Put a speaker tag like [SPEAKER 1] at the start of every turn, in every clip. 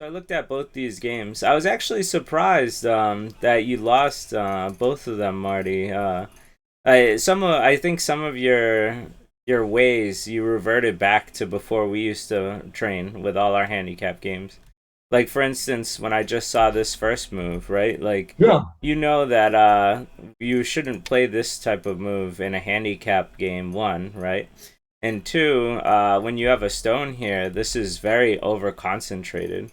[SPEAKER 1] I looked at both these games. I was actually surprised that you lost both of them, Marty. I think some of your ways you reverted back to before we used to train with all our handicap games. Like for instance, when I just saw this first move, right? Like
[SPEAKER 2] Yeah,
[SPEAKER 1] you know that you shouldn't play this type of move in a handicap game, one, right? And two, when you have a stone here, this is very over concentrated.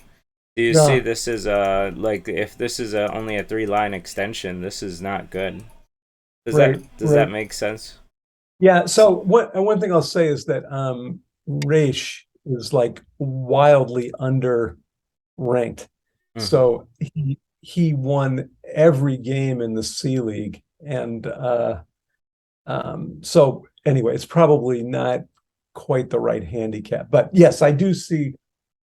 [SPEAKER 1] Do you see
[SPEAKER 2] yeah,
[SPEAKER 1] this as a like if this is only a three line extension, this is not good.
[SPEAKER 2] right,
[SPEAKER 1] Does that
[SPEAKER 2] right.
[SPEAKER 1] make sense?
[SPEAKER 2] Yeah. So one thing I'll say is that Raish is like wildly under ranked.
[SPEAKER 1] Mm-hmm.
[SPEAKER 2] So he won every game in the C League, and so anyway, it's probably not quite the right handicap. But yes, I do see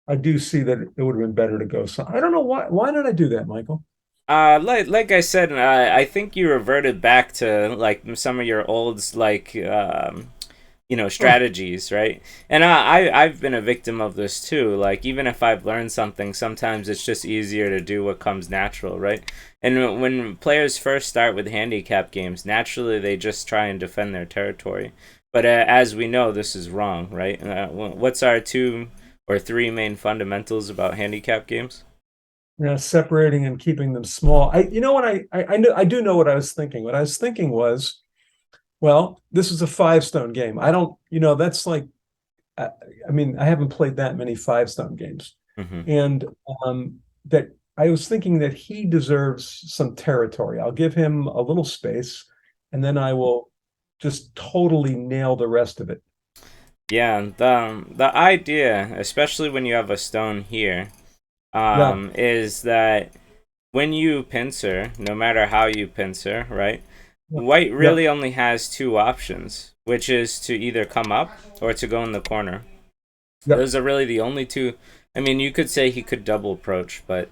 [SPEAKER 2] that it would have been better to go. So I don't know why did I do that, Michael?
[SPEAKER 1] Like I said, I think you reverted back to like some of your old
[SPEAKER 2] Huh.
[SPEAKER 1] strategies, right? And I've been a victim of this too. Like even if I've learned something, sometimes it's just easier to do what comes natural, right? And when players first start with handicap games, naturally they just try and defend their territory. But as we know, this is wrong, right? What's our two or three main fundamentals about handicap games?
[SPEAKER 2] Yeah, separating and keeping them small. You know what I do know what I was thinking. What I was thinking was, well, this is a five stone game. I don't, that's like, I, I mean, I haven't played that many five stone games,
[SPEAKER 1] Mm-hmm.
[SPEAKER 2] and that I was thinking that he deserves some territory. I'll give him a little space, and then I will just totally nail the rest of it.
[SPEAKER 1] Yeah, the idea, especially when you have a stone here,
[SPEAKER 2] Yeah,
[SPEAKER 1] is that when you pincer, no matter how you pincer, right?
[SPEAKER 2] yeah,
[SPEAKER 1] White
[SPEAKER 2] yeah,
[SPEAKER 1] really only has two options, which is to either come up or to go in the corner.
[SPEAKER 2] yeah,
[SPEAKER 1] Those are really the only two. I mean, you could say he could double approach, but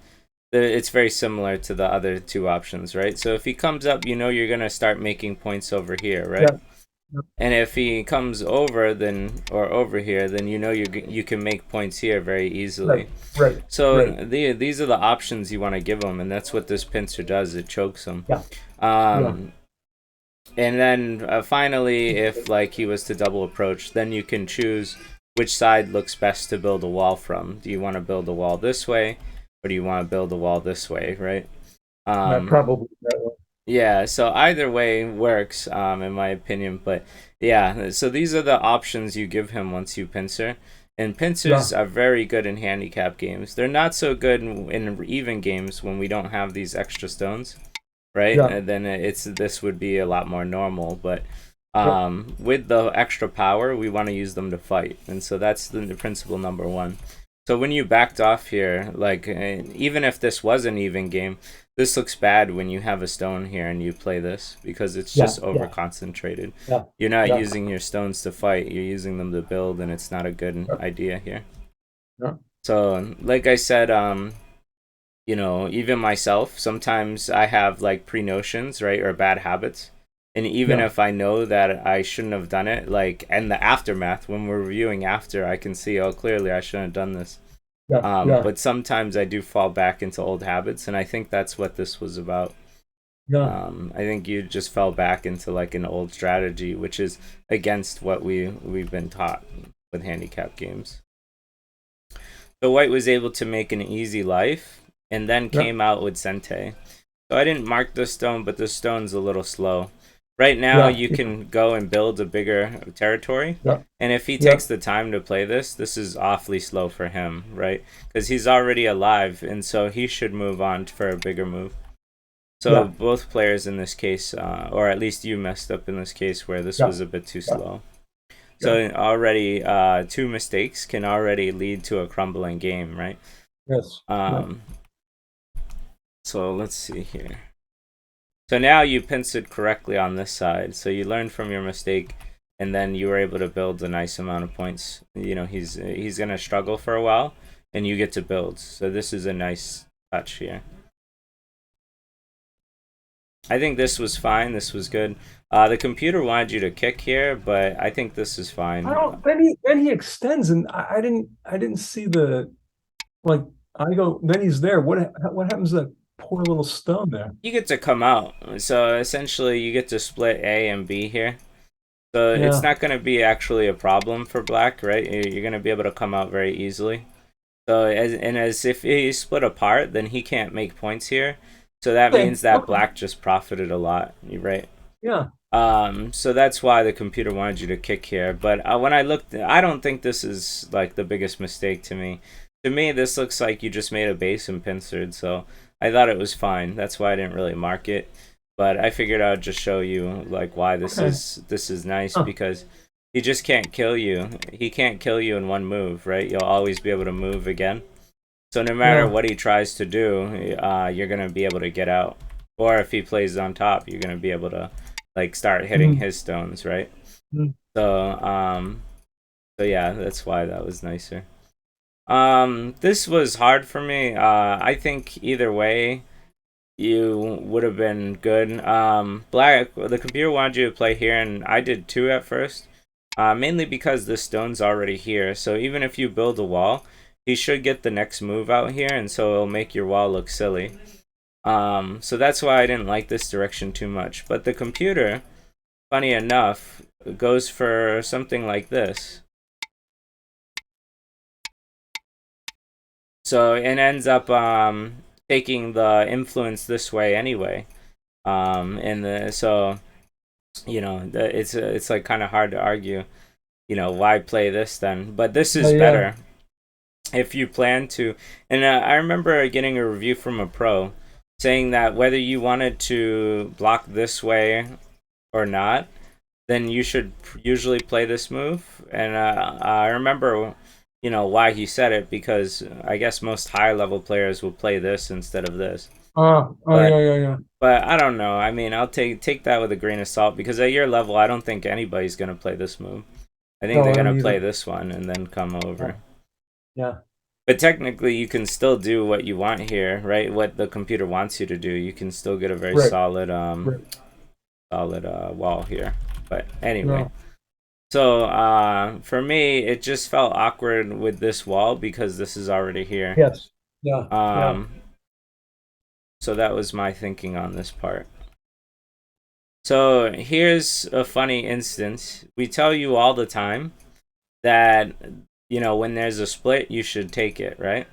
[SPEAKER 1] it's very similar to the other two options, right? So if he comes up, you know you're gonna start making points over here, right?
[SPEAKER 2] yeah, yeah.
[SPEAKER 1] And if he comes over, then or over here, then you know you can make points here very
[SPEAKER 2] Right,
[SPEAKER 1] easily.
[SPEAKER 2] right,
[SPEAKER 1] So
[SPEAKER 2] right.
[SPEAKER 1] these are the options you want to give him, and that's what this pincer does. It chokes him.
[SPEAKER 2] Yeah, yeah.
[SPEAKER 1] Um, and then finally, if like he was to double approach, then you can choose which side looks best to build a wall from. Do you want to build a wall this way, or do you want to build a wall this way, right? Um,
[SPEAKER 2] Probably that way.
[SPEAKER 1] yeah, so either way works, in my opinion. But yeah, so these are the options you give him once you pincer. And
[SPEAKER 2] Yeah,
[SPEAKER 1] pincers are very good in handicap games. They're not so good in even games when we don't have these extra stones, right?
[SPEAKER 2] yeah,
[SPEAKER 1] And then this would be a lot more normal. But
[SPEAKER 2] yeah,
[SPEAKER 1] with the extra power, we want to use them to fight, and so that's the principle number one. So when you backed off here, like even if this was an even game, this looks bad when you have a stone here and you play this because it's
[SPEAKER 2] yeah,
[SPEAKER 1] just over
[SPEAKER 2] yeah,
[SPEAKER 1] concentrated.
[SPEAKER 2] yeah,
[SPEAKER 1] You're not
[SPEAKER 2] yeah,
[SPEAKER 1] using your stones to fight, you're using them to build, and it's not a good
[SPEAKER 2] yeah,
[SPEAKER 1] idea here.
[SPEAKER 2] yeah,
[SPEAKER 1] So, like I said, even myself, sometimes I have like pre notions, right, or bad habits. And even
[SPEAKER 2] yeah,
[SPEAKER 1] if I know that I shouldn't have done it, like, and the aftermath, when we're reviewing after, I can see, oh, clearly I shouldn't have done this.
[SPEAKER 2] yeah, yeah,
[SPEAKER 1] But sometimes I do fall back into old habits, and I think that's what this was about.
[SPEAKER 2] yeah.
[SPEAKER 1] I think you just fell back into like an old strategy, which is against what we've been taught with handicap games. So White was able to make an easy life, and then
[SPEAKER 2] Yeah.
[SPEAKER 1] came out with Sente. So I didn't mark the stone, but the stone's a little slow. Right now,
[SPEAKER 2] Yeah,
[SPEAKER 1] you
[SPEAKER 2] yeah,
[SPEAKER 1] can go and build a bigger territory.
[SPEAKER 2] yeah,
[SPEAKER 1] And if he
[SPEAKER 2] yeah,
[SPEAKER 1] takes the time to play this, this is awfully slow for him, right? Because he's already alive, and so he should move on for a bigger move. So
[SPEAKER 2] yeah,
[SPEAKER 1] both players in this case, or at least you messed up in this case where this
[SPEAKER 2] yeah,
[SPEAKER 1] was a bit too
[SPEAKER 2] yeah,
[SPEAKER 1] slow.
[SPEAKER 2] yeah.
[SPEAKER 1] So already, two mistakes can already lead to a crumbling game, right?
[SPEAKER 2] Yes. Yeah,
[SPEAKER 1] Um, so let's see here. So now you pincered correctly on this side. So you learned from your mistake, and then you were able to build a nice amount of points. He's gonna struggle for a while, and you get to build. So this is a nice touch here. I think this was fine. This was good. The computer wanted you to kick here, but I think this is
[SPEAKER 2] I
[SPEAKER 1] fine.
[SPEAKER 2] don't. Then he extends, and I didn't see the like. I go, then he's there. What happens to that poor little stone there?
[SPEAKER 1] You get to come out. So essentially, you get to split A and B here. So it's
[SPEAKER 2] Yeah.
[SPEAKER 1] not going to be actually a problem for black, right? You're going to be able to come out very easily. So as if he's split apart, then he can't make points here. So that
[SPEAKER 2] Okay.
[SPEAKER 1] means that
[SPEAKER 2] Okay.
[SPEAKER 1] black just profited a lot, right?
[SPEAKER 2] Yeah.
[SPEAKER 1] So that's why the computer wanted you to kick here. But when I looked, I don't think this is like the biggest mistake to me. To me, this looks like you just made a base and pincered. So I thought it was fine. That's why I didn't really mark it. But I figured I'd just show you like why
[SPEAKER 2] Okay.
[SPEAKER 1] this is nice
[SPEAKER 2] Huh.
[SPEAKER 1] because he just can't kill you. He can't kill you in one move, right? You'll always be able to move again. So no matter
[SPEAKER 2] Yeah.
[SPEAKER 1] what he tries to do, you're gonna be able to get out. Or if he plays on top, you're gonna be able to like start hitting
[SPEAKER 2] Mm,
[SPEAKER 1] his stones, right?
[SPEAKER 2] mm.
[SPEAKER 1] So so yeah, that's why that was nicer. This was hard for me. I think either way you would have been good. Black, the computer wanted you to play here, and I did too at first. Mainly because the stone's already here. So even if you build a wall, he should get the next move out here, and so it'll make your wall look silly. So that's why I didn't like this direction too much. But the computer, funny enough, goes for something like this. So it ends up taking the influence this way anyway. And the so it's like kind of hard to argue. Why play this then? But this
[SPEAKER 2] Yeah.
[SPEAKER 1] is
[SPEAKER 2] Yeah.
[SPEAKER 1] better if you plan to. And I remember getting a review from a pro saying that whether you wanted to block this way or not, then you should usually play this move. And I remember, why he said it because I guess most high level players will play this instead of this.
[SPEAKER 2] Oh,
[SPEAKER 1] But
[SPEAKER 2] yeah. Yeah. Yeah.
[SPEAKER 1] I don't know. I mean, I'll take that with a grain of salt because at your level, I don't think anybody's gonna play this move. I think
[SPEAKER 2] No,
[SPEAKER 1] they're
[SPEAKER 2] I don't
[SPEAKER 1] gonna play
[SPEAKER 2] either.
[SPEAKER 1] this one and then come
[SPEAKER 2] Yeah.
[SPEAKER 1] over.
[SPEAKER 2] Yeah.
[SPEAKER 1] But technically, you can still do what you want here, right? What the computer wants you to do. You can still get a very
[SPEAKER 2] Right.
[SPEAKER 1] solid
[SPEAKER 2] Right.
[SPEAKER 1] wall here. But anyway,
[SPEAKER 2] No.
[SPEAKER 1] so for me, it just felt awkward with this wall because this is already here.
[SPEAKER 2] Yes. Yeah. Yeah.
[SPEAKER 1] Um, so that was my thinking on this part. So here's a funny instance. We tell you all the time that when there's a split, you should take it, right?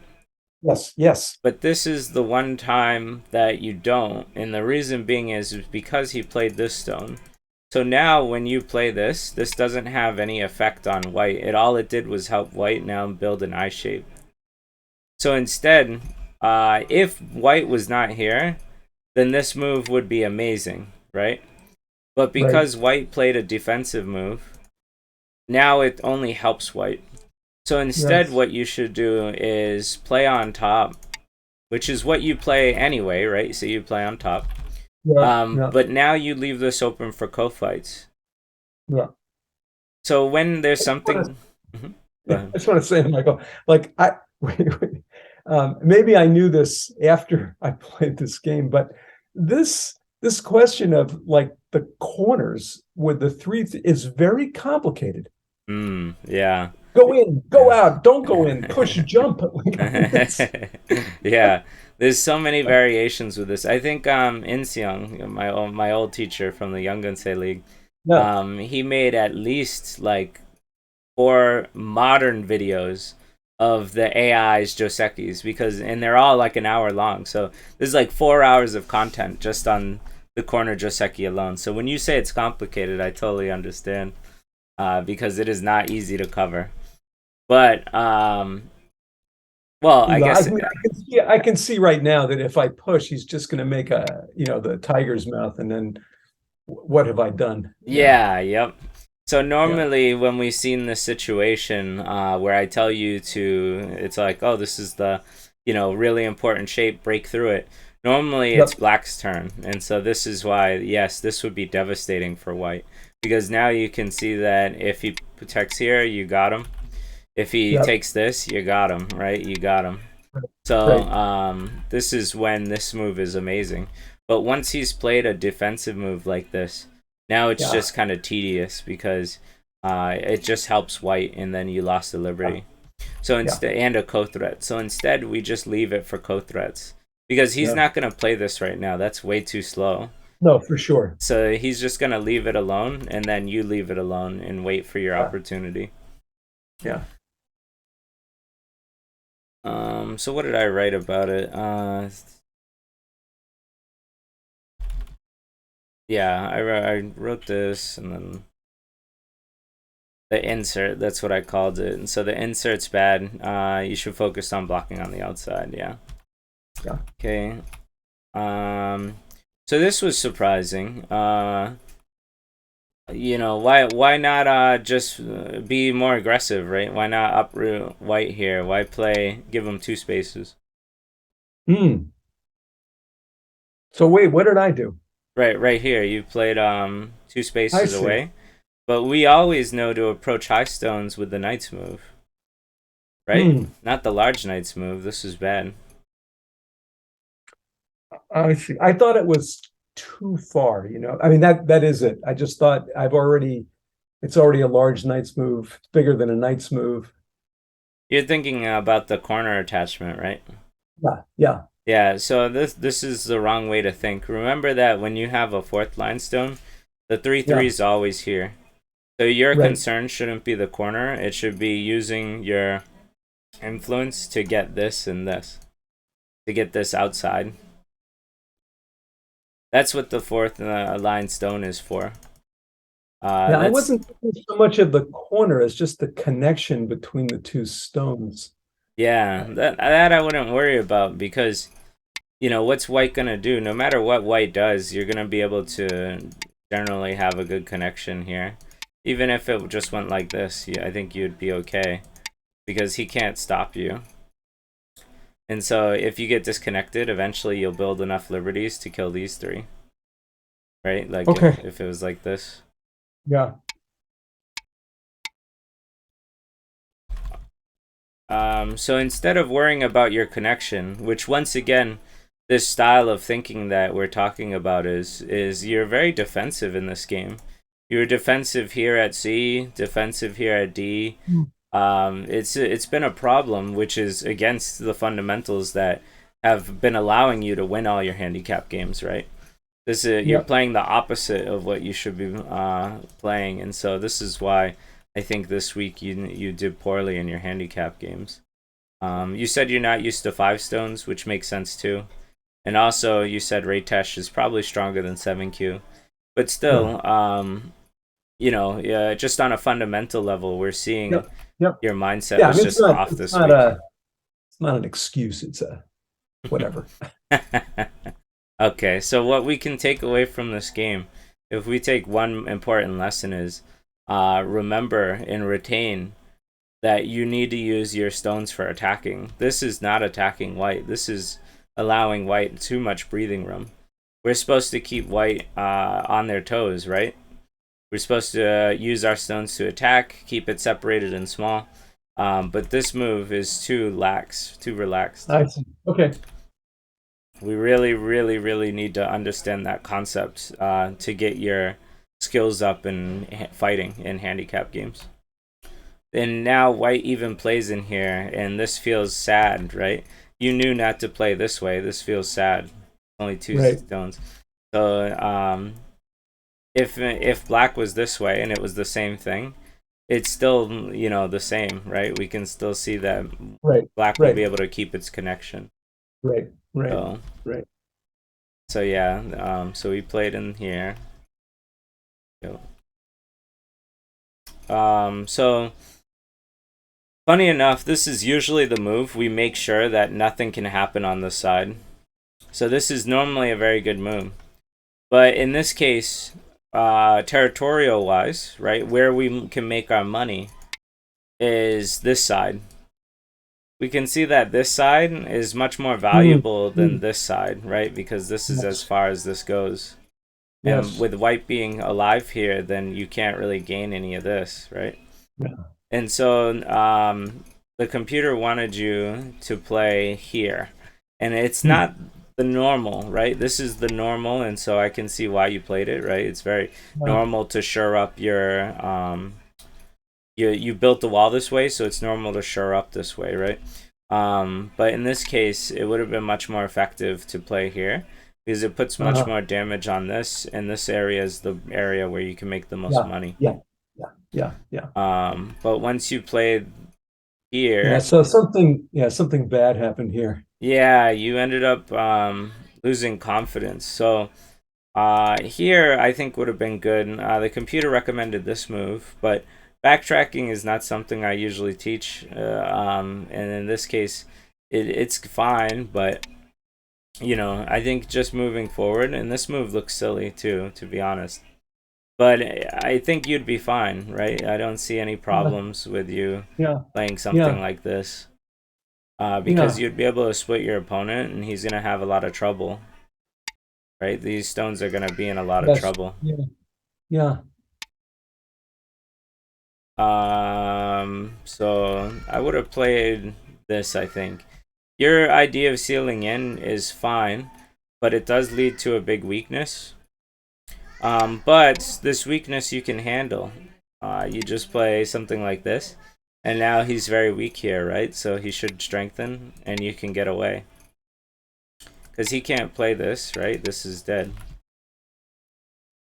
[SPEAKER 2] Yes. Yes.
[SPEAKER 1] But this is the one time that you don't, and the reason being is because he played this stone. So now when you play this doesn't have any effect on white. It did was help white now build an eye shape. So instead, if white was not here, then this move would be amazing, right? But
[SPEAKER 2] Right.
[SPEAKER 1] because white played a defensive move, now it only helps white. So instead,
[SPEAKER 2] Yes.
[SPEAKER 1] what you should do is play on top, which is what you play anyway, right? So you play on top.
[SPEAKER 2] Yeah. Yeah.
[SPEAKER 1] But now you leave this open for co-fights.
[SPEAKER 2] Yeah.
[SPEAKER 1] So when there's
[SPEAKER 2] I just want to,
[SPEAKER 1] something, Mhm. Go
[SPEAKER 2] I
[SPEAKER 1] ahead.
[SPEAKER 2] just want to say, Michael, like maybe I knew this after I played this game, but this question of like the corners with the is very complicated.
[SPEAKER 1] Yeah,
[SPEAKER 2] Go in, go
[SPEAKER 1] yeah.
[SPEAKER 2] out, don't go in, push, jump. Like, I mean,
[SPEAKER 1] Yeah, there's so many variations with this. I think Inseong, my old teacher from the Younggunsei League,
[SPEAKER 2] yeah,
[SPEAKER 1] he made at least like 4 modern videos of the AI's Josekis and they're all like an hour long. So there's like 4 hours of content just on the corner Joseki alone. So when you say it's complicated, I totally understand because it is not easy to cover. But well, I
[SPEAKER 2] I
[SPEAKER 1] guess
[SPEAKER 2] mean, I can see right now that if I push, he's just going to make the tiger's mouth, and then what have I done? Yeah,
[SPEAKER 1] yeah, yep. So
[SPEAKER 2] yeah,
[SPEAKER 1] normally when we've seen this situation where I tell you to, it's like, oh, this is the, really important shape, break through it. Normally it's
[SPEAKER 2] yep,
[SPEAKER 1] black's turn, and so this is why, yes, this would be devastating for white because now you can see that if he protects here, you got him. If he
[SPEAKER 2] yep,
[SPEAKER 1] takes this, you got him, right? You got him. So
[SPEAKER 2] right,
[SPEAKER 1] this is when this move is amazing. But once he's played a defensive move like this, now it's
[SPEAKER 2] yeah,
[SPEAKER 1] just kind of tedious because it just helps white, and then you lost the
[SPEAKER 2] yeah,
[SPEAKER 1] liberty. So
[SPEAKER 2] Yeah.
[SPEAKER 1] instead, and a co-threat. So instead, we just leave it for co-threats because he's
[SPEAKER 2] Yeah.
[SPEAKER 1] not gonna play this right now. That's way too slow.
[SPEAKER 2] No, for sure.
[SPEAKER 1] So he's just gonna leave it alone, and then you leave it alone and wait for your
[SPEAKER 2] Yeah.
[SPEAKER 1] opportunity.
[SPEAKER 2] Yeah.
[SPEAKER 1] So what did I write about it? Yeah, I wrote this, and then the insert, that's what I called it. And so the insert's bad. You should focus on blocking on the outside. Yeah.
[SPEAKER 2] Yeah.
[SPEAKER 1] Okay. So this was surprising. Why not just be more aggressive, right? Why not uproot white here? Why give him two spaces?
[SPEAKER 2] Hmm. So wait, what did I do?
[SPEAKER 1] Right here. You played two
[SPEAKER 2] I
[SPEAKER 1] spaces
[SPEAKER 2] see.
[SPEAKER 1] away. But we always know to approach high stones with the knight's move, right?
[SPEAKER 2] Hmm.
[SPEAKER 1] Not the large knight's move. This is bad.
[SPEAKER 2] I see. I thought it was too far, you know. I mean, that is it. I just thought it's already a large knight's move. It's bigger than a knight's move.
[SPEAKER 1] You're thinking about the corner attachment, right?
[SPEAKER 2] Yeah. Yeah.
[SPEAKER 1] Yeah, so this is the wrong way to think. Remember that when you have a fourth line stone, the 3/3
[SPEAKER 2] Yeah.
[SPEAKER 1] is always here. So your
[SPEAKER 2] Right.
[SPEAKER 1] concern shouldn't be the corner. It should be using your influence to get this and this, to get this outside. That's what the fourth line stone is for.
[SPEAKER 2] Yeah, I
[SPEAKER 1] That's
[SPEAKER 2] wasn't thinking so much of the corner as just the connection between the two stones.
[SPEAKER 1] Yeah, that I wouldn't worry about because what's white gonna do? No matter what white does, you're gonna be able to generally have a good connection here. Even if it just went like this, I think you'd be okay because he can't stop you. And so if you get disconnected, eventually you'll build enough liberties to kill these three, right? Like
[SPEAKER 2] Okay.
[SPEAKER 1] if it was like this.
[SPEAKER 2] Yeah.
[SPEAKER 1] So instead of worrying about your connection, which once again, this style of thinking that we're talking about is you're very defensive in this game. You're defensive here at C, defensive here at D.
[SPEAKER 2] Hmm.
[SPEAKER 1] It's been a problem, which is against the fundamentals that have been allowing you to win all your handicap games, right? You're
[SPEAKER 2] Yeah.
[SPEAKER 1] playing the opposite of what you should be playing, and so this is why I think this week you did poorly in your handicap games. You said you're not used to 5 stones, which makes sense too, and also you said Raytesh is probably stronger than 7Q, but
[SPEAKER 2] Yeah.
[SPEAKER 1] still, yeah, just on a fundamental level, we're seeing
[SPEAKER 2] Yep. Yep.
[SPEAKER 1] your mindset
[SPEAKER 2] Yeah. I
[SPEAKER 1] was
[SPEAKER 2] mean,
[SPEAKER 1] just off
[SPEAKER 2] it's
[SPEAKER 1] this
[SPEAKER 2] not
[SPEAKER 1] week.
[SPEAKER 2] it's not an excuse. It's a whatever.
[SPEAKER 1] Okay, so what we can take away from this game, if we take one important lesson, is remember and retain that you need to use your stones for attacking. This is not attacking white. This is allowing white too much breathing room. We're supposed to keep white on their toes, right? We're supposed to use our stones to attack, keep it separated and small. But this move is too lax, too relaxed.
[SPEAKER 2] I see. Okay.
[SPEAKER 1] We really, really, really need to understand that concept to get your skills up in fighting in handicap games. And now white even plays in here, and this feels sad, right? You knew not to play this way. This feels sad. Only two
[SPEAKER 2] Right.
[SPEAKER 1] stones. So if black was this way and it was the same thing, it's still the same, right? We can still see that
[SPEAKER 2] Right.
[SPEAKER 1] black will
[SPEAKER 2] Right.
[SPEAKER 1] be able to keep its connection.
[SPEAKER 2] Right. Right.
[SPEAKER 1] So
[SPEAKER 2] Right.
[SPEAKER 1] so yeah, so we played in here. So funny enough, this is usually the move. We make sure that nothing can happen on this side. So this is normally a very good move. But in this case, territorial wise, right, where we can make our money is this side. We can see that this side is much more valuable than this side, right? Because this is as
[SPEAKER 2] Yes.
[SPEAKER 1] far as this goes. And
[SPEAKER 2] Yes.
[SPEAKER 1] with white being alive here, then you can't really gain any of this, right?
[SPEAKER 2] Yeah.
[SPEAKER 1] And so the computer wanted you to play here. And it's
[SPEAKER 2] Hmm.
[SPEAKER 1] not the normal, right? This is the normal, and so I can see why you played it, right? It's very
[SPEAKER 2] Yeah.
[SPEAKER 1] normal to shore up you built the wall this way, so it's normal to shore up this way, right? But in this case, it would have been much more effective to play here because it puts much
[SPEAKER 2] Uh-huh.
[SPEAKER 1] more damage on this, and this area is the area where you can make the most
[SPEAKER 2] Yeah,
[SPEAKER 1] money.
[SPEAKER 2] yeah, yeah, yeah, yeah.
[SPEAKER 1] But once you play
[SPEAKER 2] Yeah,
[SPEAKER 1] here,
[SPEAKER 2] so something bad happened here.
[SPEAKER 1] yeah, you ended up losing confidence. So here I think would have been good. The computer recommended this move, but backtracking is not something I usually teach. And in this case, it's fine, but I think just moving forward, and this move looks silly too, to be honest. But I think you'd be fine, right? I don't see any
[SPEAKER 2] Yeah,
[SPEAKER 1] problems with you
[SPEAKER 2] yeah,
[SPEAKER 1] playing something
[SPEAKER 2] yeah,
[SPEAKER 1] like this. Because
[SPEAKER 2] yeah.
[SPEAKER 1] you'd be able to split your opponent, and he's gonna have a lot of trouble, right? These stones are gonna be in a lot of
[SPEAKER 2] Yes.
[SPEAKER 1] trouble.
[SPEAKER 2] Yeah, yeah.
[SPEAKER 1] So I would have played this, I think. Your idea of sealing in is fine, but it does lead to a big weakness. But this weakness you can handle. You just play something like this, and now he's very weak here, right? So he should strengthen, and you can get away. Because he can't play this, right? This is dead.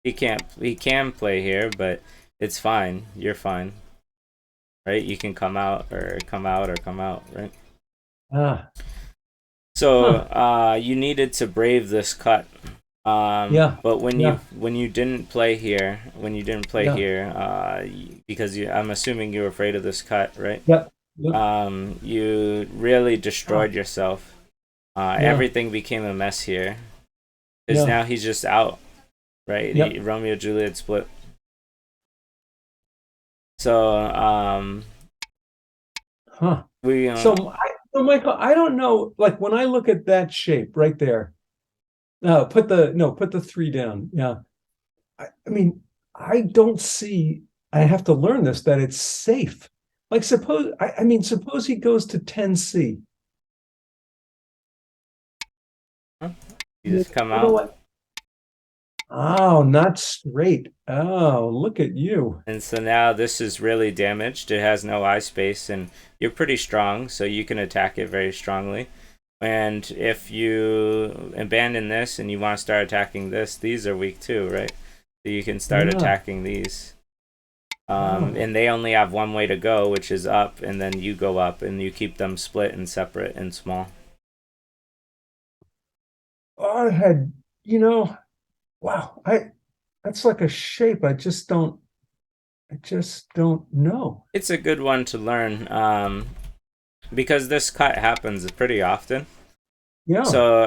[SPEAKER 1] He can't. He can play here, but it's fine. You're fine, right? You can come out or come out or come out, right?
[SPEAKER 2] Ah,
[SPEAKER 1] So
[SPEAKER 2] huh.
[SPEAKER 1] you needed to brave this cut.
[SPEAKER 2] Yeah,
[SPEAKER 1] But
[SPEAKER 2] yeah,
[SPEAKER 1] when you didn't play here,
[SPEAKER 2] yeah.
[SPEAKER 1] because I'm assuming you were afraid of this cut, right?
[SPEAKER 2] Yep, yep.
[SPEAKER 1] You really
[SPEAKER 2] Ah,
[SPEAKER 1] destroyed yourself.
[SPEAKER 2] yeah,
[SPEAKER 1] Everything became a mess here because
[SPEAKER 2] yeah,
[SPEAKER 1] now he's just out, right?
[SPEAKER 2] yep.
[SPEAKER 1] Romeo Juliet split. So
[SPEAKER 2] Huh.
[SPEAKER 1] we
[SPEAKER 2] So Michael, I don't know. Like when I look at that shape right there, put the three down. Yeah. I mean, I don't see, I have to learn this, that it's safe. Like I mean, suppose he goes to 10C.
[SPEAKER 1] you just come
[SPEAKER 2] You know
[SPEAKER 1] out.
[SPEAKER 2] what? Oh, not straight. Oh, look at you.
[SPEAKER 1] And so now this is really damaged. It has no eye space, and you're pretty strong, so you can attack it very strongly. And if you abandon this and you want to start attacking this, these are weak too, right? So you can start
[SPEAKER 2] Yeah.
[SPEAKER 1] attacking these.
[SPEAKER 2] Oh,
[SPEAKER 1] And they only have one way to go, which is up, and then you go up, and you keep them split and separate and small.
[SPEAKER 2] I had, you know, wow. That's like a shape. I just don't know.
[SPEAKER 1] It's a good one to learn because this cut happens pretty often.
[SPEAKER 2] Yeah.
[SPEAKER 1] So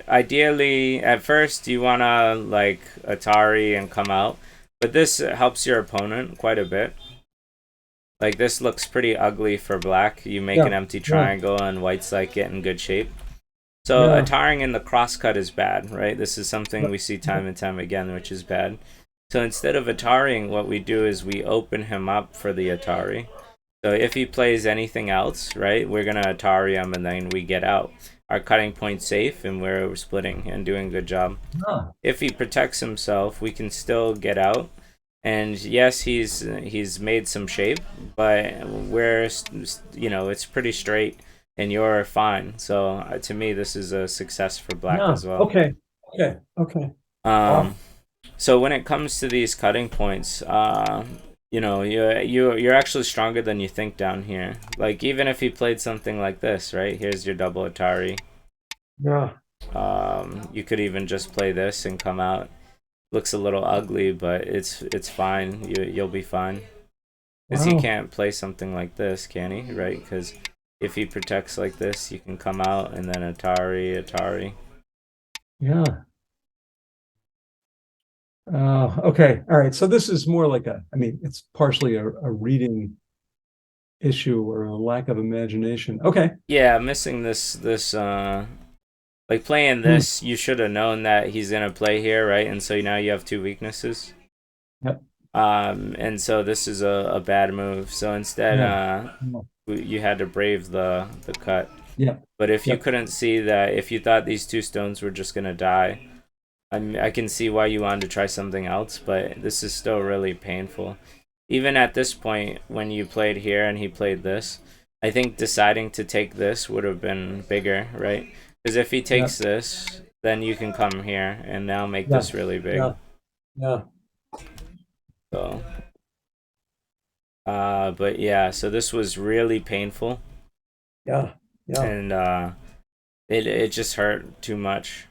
[SPEAKER 1] ideally, at first you wanna like Atari and come out, but this helps your opponent quite a bit. Like this looks pretty ugly for black. You make an
[SPEAKER 2] Yeah.
[SPEAKER 1] empty
[SPEAKER 2] Yeah.
[SPEAKER 1] triangle and white's like get in good shape. So
[SPEAKER 2] Yeah.
[SPEAKER 1] Ataring in the crosscut is bad, right? This is something
[SPEAKER 2] Yep.
[SPEAKER 1] we see
[SPEAKER 2] Yep.
[SPEAKER 1] time and time again, which is bad. So instead of Ataring, what we do is we open him up for the Atari. So if he plays anything else, right, we're gonna Atari him and then we get out. Our cutting point's safe and we're splitting and doing a good job.
[SPEAKER 2] Ah,
[SPEAKER 1] If he protects himself, we can still get out. And yes, he's made some shape, but we're it's pretty straight, and you're fine. So to me, this is a success for black
[SPEAKER 2] yeah.
[SPEAKER 1] as well.
[SPEAKER 2] Okay. Okay. Okay.
[SPEAKER 1] Um,
[SPEAKER 2] Wow.
[SPEAKER 1] so when it comes to these cutting points, you're actually stronger than you think down here. Like even if he played something like this, right? Here's your double Atari.
[SPEAKER 2] Yeah.
[SPEAKER 1] You could even just play this and come out. Looks a little ugly, but it's fine. You'll be fine. Because he
[SPEAKER 2] Wow.
[SPEAKER 1] can't play something like this, can he? Right? Because if he protects like this, you can come out and then Atari, Atari.
[SPEAKER 2] Yeah. Okay. All right. So this is more like I mean, it's partially a reading issue or a lack of imagination. Okay.
[SPEAKER 1] Yeah, missing this like playing
[SPEAKER 2] Hmm.
[SPEAKER 1] this, you should have known that he's gonna play here, right? And so now you have two weaknesses.
[SPEAKER 2] Yep.
[SPEAKER 1] And so this is a bad move. So instead,
[SPEAKER 2] Yeah. Yeah.
[SPEAKER 1] you had to brave the cut.
[SPEAKER 2] Yep.
[SPEAKER 1] But if you
[SPEAKER 2] Yep.
[SPEAKER 1] couldn't see that, if you thought these two stones were just gonna die, I can see why you wanted to try something else. But this is still really painful. even at this point, when you played here and he played this, I think deciding to take this would have been bigger, right? Because if he
[SPEAKER 2] Yeah,
[SPEAKER 1] takes this, then you can come here and now make
[SPEAKER 2] yeah,
[SPEAKER 1] this really big.
[SPEAKER 2] yeah, yeah,
[SPEAKER 1] So, but yeah, so this was really painful,
[SPEAKER 2] yeah, yeah,
[SPEAKER 1] and it just hurt too much.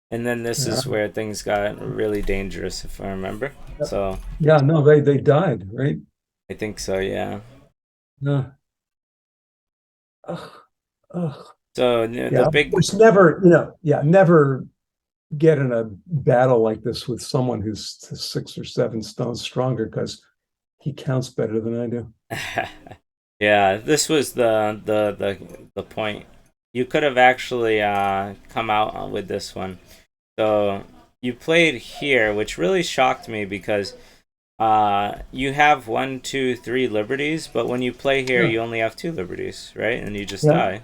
[SPEAKER 1] And then this
[SPEAKER 2] yeah.
[SPEAKER 1] is where things got really dangerous, if I remember. So
[SPEAKER 2] Yeah, no, they died, right?
[SPEAKER 1] I think so, yeah.
[SPEAKER 2] Yeah. Ugh, ugh.
[SPEAKER 1] So the
[SPEAKER 2] Yeah, of
[SPEAKER 1] big,
[SPEAKER 2] course, never, yeah, never get in a battle like this with someone who's 6 or 7 stones stronger because he counts better than I do.
[SPEAKER 1] yeah, this was the point. You could have actually come out with this one. So you played here, which really shocked me because you have 1, 2, 3 liberties, but when you play here,
[SPEAKER 2] Yeah,
[SPEAKER 1] you only have 2 liberties, right? And you just
[SPEAKER 2] yeah,
[SPEAKER 1] die.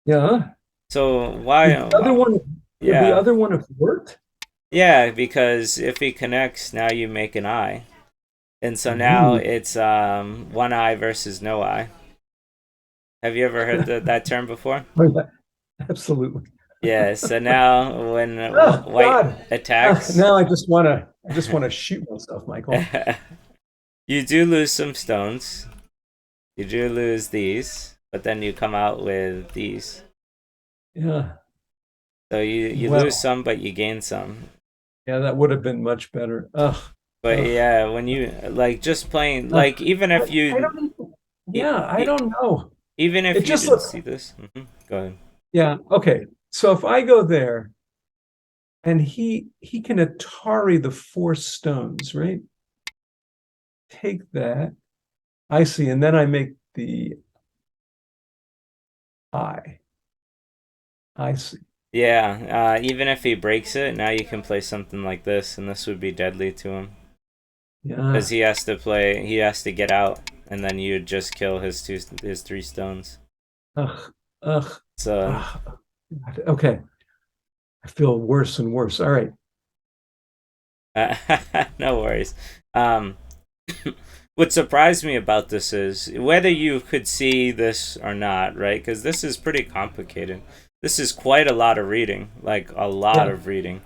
[SPEAKER 2] yeah.
[SPEAKER 1] So why?
[SPEAKER 2] Would the
[SPEAKER 1] Yeah,
[SPEAKER 2] other one have worked?
[SPEAKER 1] yeah, because if he connects, now you make an eye, and so now
[SPEAKER 2] Ooh.
[SPEAKER 1] it's one eye versus no eye. Have you ever heard that term before?
[SPEAKER 2] Oh, yeah, absolutely.
[SPEAKER 1] Yeah. So now when
[SPEAKER 2] Oh
[SPEAKER 1] white
[SPEAKER 2] God.
[SPEAKER 1] attacks,
[SPEAKER 2] Now I just want to shoot myself, Michael.
[SPEAKER 1] you do lose some stones. You do lose these, but then you come out with these.
[SPEAKER 2] Yeah.
[SPEAKER 1] So you lose
[SPEAKER 2] Well,
[SPEAKER 1] some, but you gain some.
[SPEAKER 2] yeah, that would have been much better. Ugh.
[SPEAKER 1] But
[SPEAKER 2] Ugh.
[SPEAKER 1] yeah, when you like just playing,
[SPEAKER 2] Ugh.
[SPEAKER 1] like even if
[SPEAKER 2] I
[SPEAKER 1] you,
[SPEAKER 2] don't even,
[SPEAKER 1] e-
[SPEAKER 2] yeah, I
[SPEAKER 1] e-
[SPEAKER 2] don't know.
[SPEAKER 1] even
[SPEAKER 2] It
[SPEAKER 1] if you
[SPEAKER 2] just
[SPEAKER 1] didn't
[SPEAKER 2] looks,
[SPEAKER 1] see this, go ahead.
[SPEAKER 2] yeah, okay. So if I go there and he can Atari the 4 stones, right? Take that. I see. And then I make the I. I see.
[SPEAKER 1] Yeah, even if he breaks it, now you can play something like this, and this would be deadly to him because
[SPEAKER 2] Yeah.
[SPEAKER 1] he has to play, he has to get out, and then you would just kill his 3 stones.
[SPEAKER 2] Ugh. Ugh.
[SPEAKER 1] So
[SPEAKER 2] Ugh. Okay. I feel worse and worse. All right.
[SPEAKER 1] no worries. Um, what surprised me about this is whether you could see this or not, right? Because this is pretty complicated. This is quite a lot of reading, like a lot
[SPEAKER 2] Yeah.
[SPEAKER 1] of reading,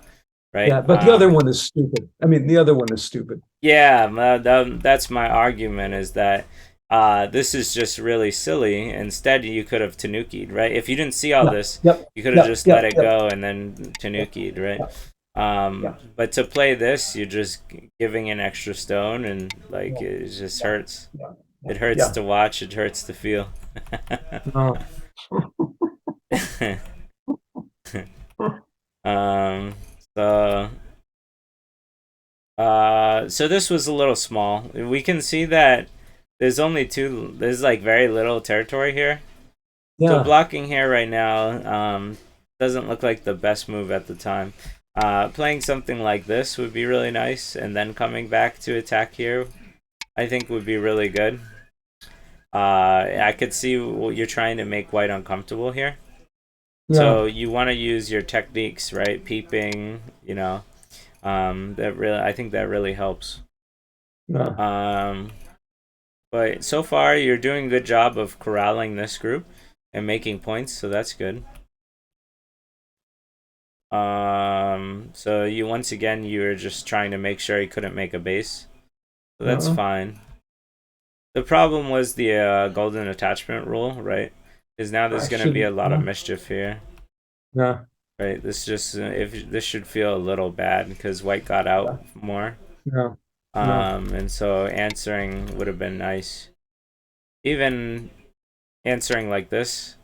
[SPEAKER 1] right?
[SPEAKER 2] Yeah. But the other one is stupid. I mean, the other one is stupid.
[SPEAKER 1] Yeah, that's my argument is that this is just really silly. Instead, you could have Tanuki'd, right? If you didn't see all
[SPEAKER 2] Yeah.
[SPEAKER 1] this,
[SPEAKER 2] Yep.
[SPEAKER 1] you could have
[SPEAKER 2] Yep.
[SPEAKER 1] just let
[SPEAKER 2] Yep.
[SPEAKER 1] it
[SPEAKER 2] Yep.
[SPEAKER 1] go and then Tanuki'd, right?
[SPEAKER 2] Yeah. Yeah.
[SPEAKER 1] But to play this, you're just giving an extra stone, and like
[SPEAKER 2] Yeah.
[SPEAKER 1] it just
[SPEAKER 2] Yeah.
[SPEAKER 1] hurts.
[SPEAKER 2] Yeah. Yeah.
[SPEAKER 1] It hurts
[SPEAKER 2] Yeah.
[SPEAKER 1] to watch. It hurts to feel.
[SPEAKER 2] No.
[SPEAKER 1] um. So. So this was a little small. We can see that there's only two. There's like very little territory here. So
[SPEAKER 2] Yeah.
[SPEAKER 1] blocking here right now doesn't look like the best move at the time. Playing something like this would be really nice, and then coming back to attack here, I think would be really good. I could see what you're trying to make white uncomfortable here.
[SPEAKER 2] Yeah.
[SPEAKER 1] So you want to use your techniques, right? Peeping, that really, I think that really helps.
[SPEAKER 2] Yeah.
[SPEAKER 1] Um, but so far, you're doing a good job of corralling this group and making points, so that's good. So you once again you were just trying to make sure he couldn't make a base, so that's
[SPEAKER 2] Yeah.
[SPEAKER 1] fine. The problem was the golden attachment rule, right? Because now there's
[SPEAKER 2] I
[SPEAKER 1] gonna be
[SPEAKER 2] should.
[SPEAKER 1] a lot of
[SPEAKER 2] Yeah.
[SPEAKER 1] mischief here,
[SPEAKER 2] Yeah.
[SPEAKER 1] right? This just if this should feel a little bad because white got
[SPEAKER 2] Yeah.
[SPEAKER 1] out more.
[SPEAKER 2] Yeah. Yeah.
[SPEAKER 1] And so answering would have been nice. Even answering like this.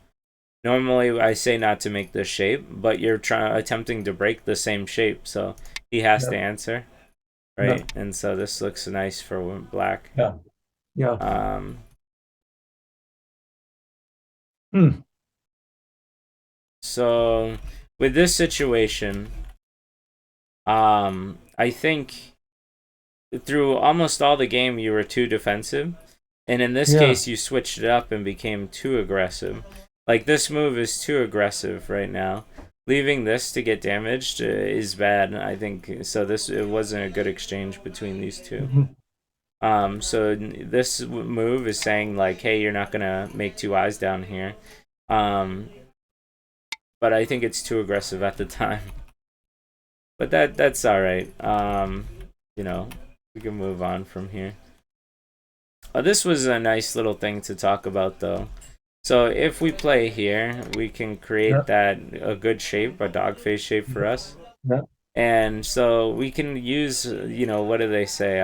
[SPEAKER 1] Normally, I say not to make this shape, but you're attempting to break the same shape, so he has
[SPEAKER 2] Yeah.
[SPEAKER 1] to answer,
[SPEAKER 2] Yeah.
[SPEAKER 1] right? And so this looks nice for black.
[SPEAKER 2] Yeah. Yeah.
[SPEAKER 1] Um,
[SPEAKER 2] Hmm.
[SPEAKER 1] so with this situation, I think through almost all the game you were too defensive, and in this
[SPEAKER 2] Yeah.
[SPEAKER 1] case you switched it up and became too aggressive. Like this move is too aggressive right now. leaving this to get damaged is bad. I think so. It wasn't a good exchange between these two.
[SPEAKER 2] Mhm.
[SPEAKER 1] So this move is saying like, hey, you're not gonna make two eyes down here. Um, but I think it's too aggressive at the time. But that's all right. You know, we can move on from here. This was a nice little thing to talk about though. So if we play here, we can
[SPEAKER 2] Yeah,
[SPEAKER 1] create that a good shape, a dog face shape for us.
[SPEAKER 2] yeah,
[SPEAKER 1] And so we can use, what do they say?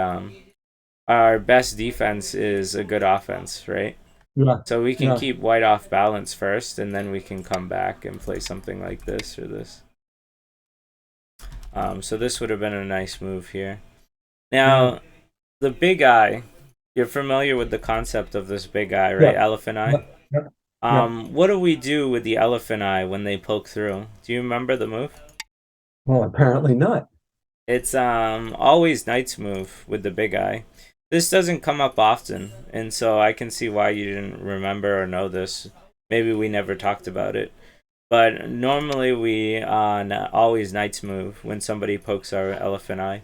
[SPEAKER 1] Our best defense is a good offense, right?
[SPEAKER 2] yeah,
[SPEAKER 1] So we can
[SPEAKER 2] yeah,
[SPEAKER 1] keep white off balance first, and then we can come back and play something like this or this. So this would have been a nice move here.
[SPEAKER 2] yeah,
[SPEAKER 1] Now, the big eye, you're familiar with the concept of this big eye, right?
[SPEAKER 2] yeah,
[SPEAKER 1] Elephant eye.
[SPEAKER 2] yeah, yeah, yeah.
[SPEAKER 1] What do we do with the elephant eye when they poke through? Do you remember the move?
[SPEAKER 2] Well, apparently not.
[SPEAKER 1] It's always knight's move with the big eye. This doesn't come up often, and so I can see why you didn't remember or know this. Maybe we never talked about it. But normally we on always knight's move when somebody pokes our elephant eye.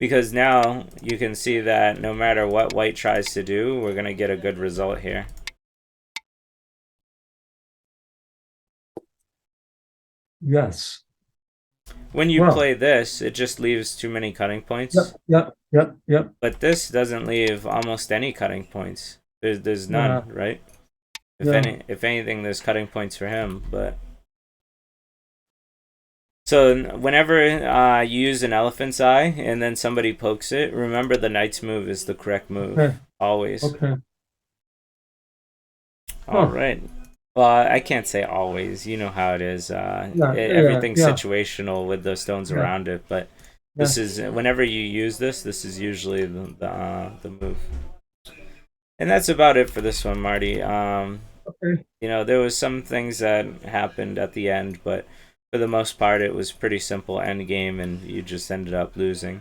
[SPEAKER 1] Because now you can see that no matter what white tries to do, we're gonna get a good result here.
[SPEAKER 2] Yes.
[SPEAKER 1] When you
[SPEAKER 2] Well,
[SPEAKER 1] play this, it just leaves too many cutting
[SPEAKER 2] yep,
[SPEAKER 1] points.
[SPEAKER 2] yep, yep, yep.
[SPEAKER 1] But this doesn't leave almost any cutting points. There's none,
[SPEAKER 2] Yeah,
[SPEAKER 1] right?
[SPEAKER 2] yeah,
[SPEAKER 1] If anything, there's cutting points for him. But so whenever you use an elephant's eye and then somebody pokes it, remember the knight's move is the correct move
[SPEAKER 2] okay,
[SPEAKER 1] always.
[SPEAKER 2] okay.
[SPEAKER 1] All
[SPEAKER 2] Huh.
[SPEAKER 1] right. Well, I can't say always. You know how it is.
[SPEAKER 2] Yeah, yeah,
[SPEAKER 1] Everything's
[SPEAKER 2] yeah,
[SPEAKER 1] situational with the stones
[SPEAKER 2] yeah,
[SPEAKER 1] around it. But
[SPEAKER 2] yeah.
[SPEAKER 1] this is whenever you use this. This is usually the move. And that's about it for this one, Marty.
[SPEAKER 2] Okay.
[SPEAKER 1] There was some things that happened at the end, but for the most part, it was pretty simple end game, and you just ended up losing.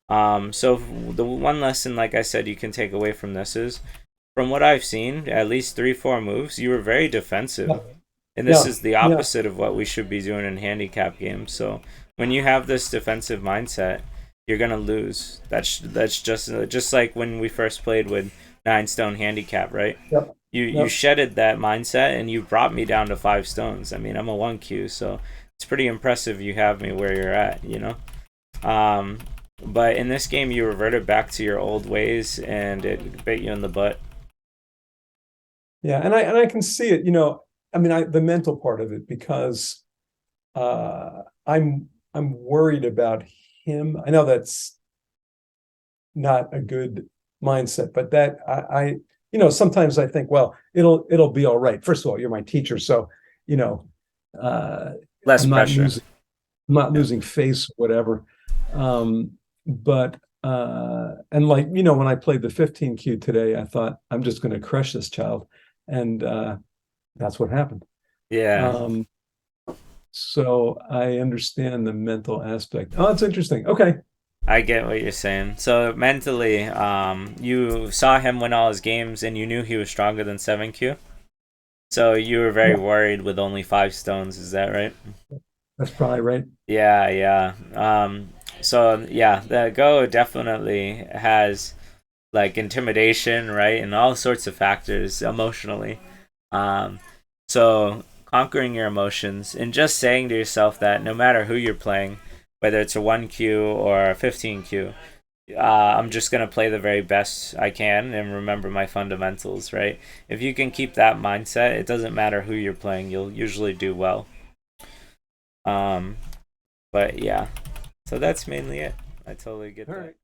[SPEAKER 1] So the one lesson, like I said, you can take away from this is, from what I've seen, at least 3-4 moves, you were very defensive,
[SPEAKER 2] Yeah,
[SPEAKER 1] and this
[SPEAKER 2] yeah,
[SPEAKER 1] is the
[SPEAKER 2] yeah,
[SPEAKER 1] opposite of what we should be doing in handicap games. So when you have this defensive mindset, you're gonna lose. That's just like when we first played with 9 stone handicap, right?
[SPEAKER 2] yep,
[SPEAKER 1] You
[SPEAKER 2] yep.
[SPEAKER 1] shedded that mindset and you brought me down to 5 stones. I mean, I'm a 1Q, so it's pretty impressive you have me where you're at. Um, but in this game, you reverted back to your old ways and it bit you in the butt.
[SPEAKER 2] Yeah, and I can see it, I mean, the mental part of it, because I'm worried about him. I know that's not a good mindset, but that sometimes I think, well, it'll be all right. First of all, you're my teacher, so you know, uh,
[SPEAKER 1] Less
[SPEAKER 2] I'm not
[SPEAKER 1] pressure.
[SPEAKER 2] losing, I'm not
[SPEAKER 1] Yeah.
[SPEAKER 2] losing face, whatever. But and like when I played the 15Q today, I thought I'm just going to crush this child, and that's what happened.
[SPEAKER 1] Yeah.
[SPEAKER 2] Um, so I understand the mental aspect. Oh, it's interesting. Okay.
[SPEAKER 1] I get what you're saying. So mentally, you saw him win all his games and you knew he was stronger than 7Q. So you were very
[SPEAKER 2] Yeah,
[SPEAKER 1] worried with only 5 stones, is that right?
[SPEAKER 2] that's probably right.
[SPEAKER 1] Yeah, yeah. So yeah, the Go definitely has like intimidation, right, and all sorts of factors emotionally. Um, so conquering your emotions and just saying to yourself that no matter who you're playing, whether it's a 1Q or a 15Q, I'm just gonna play the very best I can and remember my fundamentals, right? If you can keep that mindset, it doesn't matter who you're playing, you'll usually do well. Um, but yeah, so that's mainly it. I totally get
[SPEAKER 2] All
[SPEAKER 1] that.
[SPEAKER 2] right.